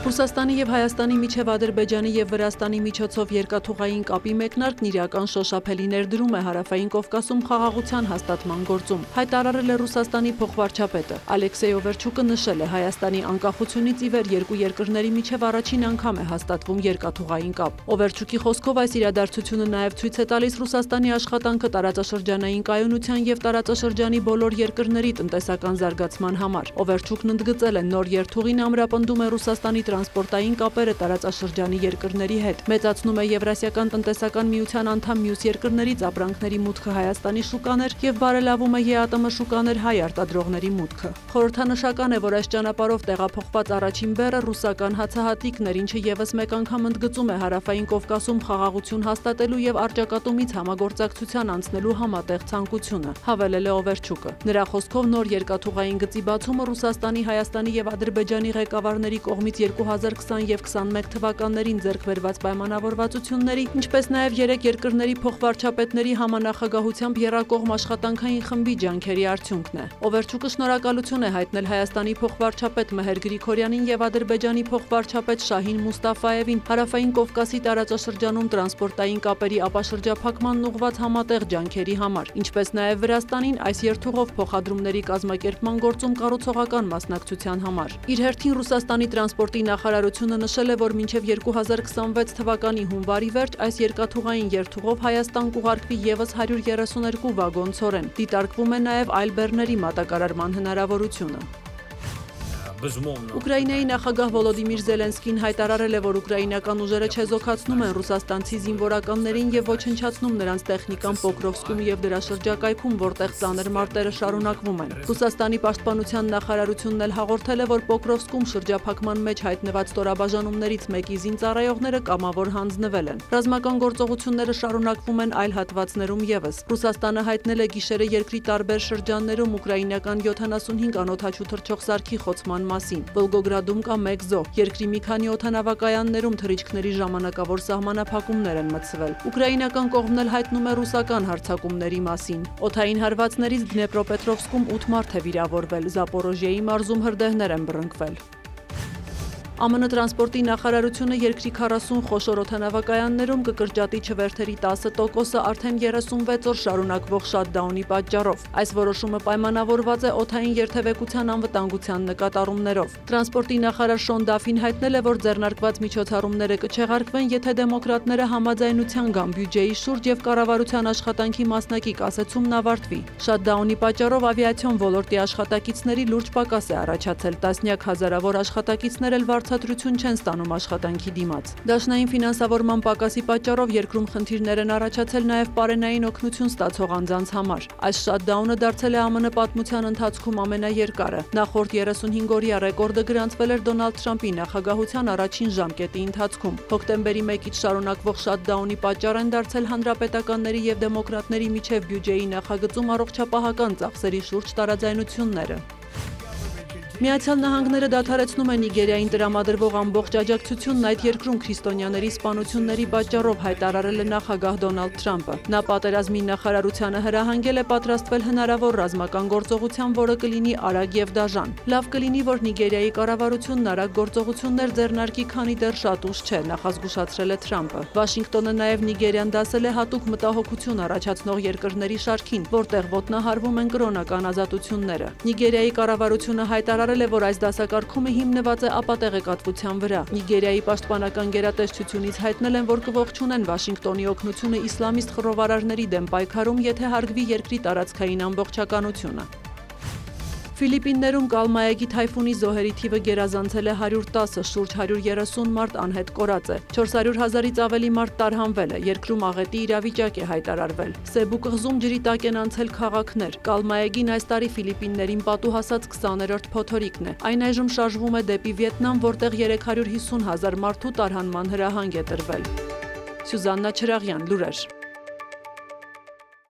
Ռուսաստանի և Հայաստանի միջև Ադրբեջանի և Վրաստանի միջոցով երկաթուղային կապի մեկնարկն իրական շոշափելի ներդրում է Հարավային Կովկասում խաղաղության հաստատման գործում, հայտարարել է Ռուսաստանի փոխվարչապետը։ Ալեքսեյ Օվերչուկը նշել է, Հայաստանի անկախությունից ի վեր երկու երկրների միջև առաջին անգամ է հաստատվում երկաթուղային կապ։ Օվերչուկի խոսքով այս իրադարձությունը նաև ցույց է տալիս Ռուսաստանի աշխատանքը տարածաշրջանային կայունության և տարածաշրջանի բոլոր երկրների տնտեսական զարգացման համար։ Օվերչուկն ընդգծել է, նոր երթուղին ամրապնդում է Ռուսաստանի տրանսպորտային կապերը տարածաշրջանի երկրների հետ, մեծացնում է Եվրասիական տնտեսական միության անդամ մյուս երկրներից ապրանքների մուտքը Հայաստանի շուկաներ և բարելավում է ԵԱՏՄ շուկաներ հայ արտադրողների մուտքը։ Խորհրդանշական է, որ այս ճանապարհով տեղափոխված առաջին բեռը ռուսական հացահատիկն էր, ինչը ևս մեկ անգամ ընդգծում է Հարավային Կովկասում խաղաղություն հաստատելու և առճակատումից համագործակցության անցնելու համատեղ ցանկությունը, հավելել է Օվերչուկը։ Նրա խոսքով նոր երկաթուղային գծի բացումը Ռուսաստանի, Հայաստանի և Ադրբեջանի ղեկավարների կողմից 2020 և 2021 թվականներին ձեռք բերված պայմանավորվածությունների, ինչպես նաև երեք երկրների փոխվարչապետների համանախագահությամբ եռակողմ աշխատանքային խմբի ջանքերի արդյունքն է։ Օվերչուկը շնորհակալություն է հայտնել Հայաստանի փոխվարչապետ Մեհեր Գրիգորյանին և Ադրբեջանի փոխվարչապետ Շահին Մուստաֆայևին Հարավային Կովկասի տարածաշրջանում տրանսպորտային կապերի ապաշրջափակմանն ուղղված համատեղ ջանքերի համար, ինչպես նաև Վրաստանին այս երթուղով փոխադրումների կազմակերպման գործում կառուցողական մասնակցության համար։ Իր հերթին Ռուսաստանի տրանսպորտի նախարարությունը նշել է, որ մինչև 2026 թվականի հունվարի վերջ այս երկաթուղային երթուղով Հայաստան կուղարկվի ևս 132 վագոն ցորեն։ Դիտարկվում է նաև այլ բեռների մատակարարման հնարավորությունը։ Ուկրաինայի նախագահ Վոլոդիմիր Զելենսկին հայտարարել է, որ ուկրաինական ուժերը չեզոքացնում են ռուսաստանցի զինվորականներին և ոչնչացնում նրանց տեխնիկան Պոկրովսկում և դրա շրջակայքում, որտեղ ծանր մարտերը շարունակվում են։ Ռուսաստանի պաշտպանության նախարարությունն էլ հաղորդել է, որ Պոկրովսկում շրջափակման մեջ հայտնված ստորաբաժանումներից մեկի զինծառայողները կամավոր հանձնվել են։ Ռազմական գործողությունները շարունակվում են այլ հատվածներում ևս։ Ռուսաստանը հայտնել է գիշերը երկրի տարբեր շրջաններում ուկրաինական 75 անօդաչու թռչող սարքի խոցման մասին։ Վոլգոգրադում կա 1 զոհ։ Երկրի մի քանի օդանավակայաններում թռիչքների ժամանակավոր սահմանափակումներ են մտցվել։ Ուկրաինական կողմն էլ հայտնում է ռուսական հարձակումների մասին։ Օդային հարվածներից Դնեպրոպետրովսկում 8 մարդ է վիրավորվել, Զապորոժիեի մարզում հրդեհներ են բռնկվել։ ԱՄՆ տրանսպորտի նախարարությունը երկրի 40 խոշոր օդանավակայաններում կկրճատի չվերթերի 10%-ը արդեն 36 օր շարունակվող շաթդաունի պատճառով։ Այս որոշումը պայմանավորված է օդային երթևեկության անվտանգության նկատառումներով։ Տրանսպորտի նախարար Շոն Դաֆին հայտնել է, որ ձեռնարկված միջոցառումները կչեղարկվեն, եթե դեմոկրատները համաձայնության գան բյուջեի շուրջ և կառավարության աշխատանքի մասնակի կասեցումն ավարտվի։ Շաթդաունի պատճառով ավիացիոն ոլորտի աշխատակիցների լուրջ պակաս է առաջացել, տասնյակ հազարավոր աշխատակիցներ էլ վարձատրություն չեն ստանում աշխատանքի դիմաց։ Դաշնային ֆինանսավորման պակասի պատճառով երկրում խնդիրներ են առաջացել նաև պարենային օգնություն ստացող անձանց համար։ Այս շաթդաունը դարձել է ԱՄՆ պատմության ընթացքում ամենաերկարը։ Նախորդ 35-օրյա ռեկորդը գրանցվել էր Դոնալդ Թրամփի նախագահության առաջին ժամկետի ընթացքում։ Հոկտեմբերի 1-ից շարունակվող շաթդաունի պատճառ են դարձել հանրապետականների և դեմոկրատների միջև բյուջեի նախագծում առողջապահական ծախսերի շուրջ տարաձայնությունները։ Միացյալ Նահանգները դադարեցնում է Նիգերիային տրամադրվող ամբողջ աջակցությունն այդ երկրում քրիստոնյաների սպանությունների պատճառով, հայտարարել է նախագահ Դոնալդ Թրամփը։ Նա պատերազմի նախարարությանը հրահանգել է պատրաստվել հնարավոր ռազմական գործողության, որը կլինի արագ և դաժան։ Լավ կլինի, որ Նիգերիայի կառավարությունն արագ գործողություններ ձեռնարկի, քանի դեռ շատ ուշ չէ, նախազգուշացրել է Թրամփը։ Վաշինգտոնը նաև Նիգերիան դասել է հատուկ մտահոգություն առաջացնող երկրների շարքին, որտեղ ոտնահարվում են կրոնական ազատությունները։ Նիգերիայի կառավարությունը հայտարարել է, որ այս դասակարգումը հիմնված է ապատեղեկատվության վրա։ Նիգերիայի պաշտպանական գերատեսչությունից հայտնել են, որ կողջունեն Վաշինգտոնի օգնությունը իսլամիստ խռովարարների դեմ պայքարում, եթե հարգվի երկրի տարածքային ամբողջականությունը։ Ֆիլիպիններում Կալմայագի թայֆունի զոհերի թիվը գերազանցել է 110-ը, շուրջ 130 մարդ անհետ կորած է։ 400,000-ից ավելի մարդ տարհանվել է, երկրում աղետի իրավիճակ է հայտարարվել։ Սեբու կղզում ջրի տակ են անցել քաղաքներ։ Կալմայագին այս տարի Ֆիլիպիններին պատուհասած 20-րդ փոթորիկն է։ Այն այժմ շարժվում է դեպի Վիետնամ, որտեղ 350,000 մարդու տարհանման հրահանգ է տրվել։ Սյուզաննա Չրաղյան, լուրեր։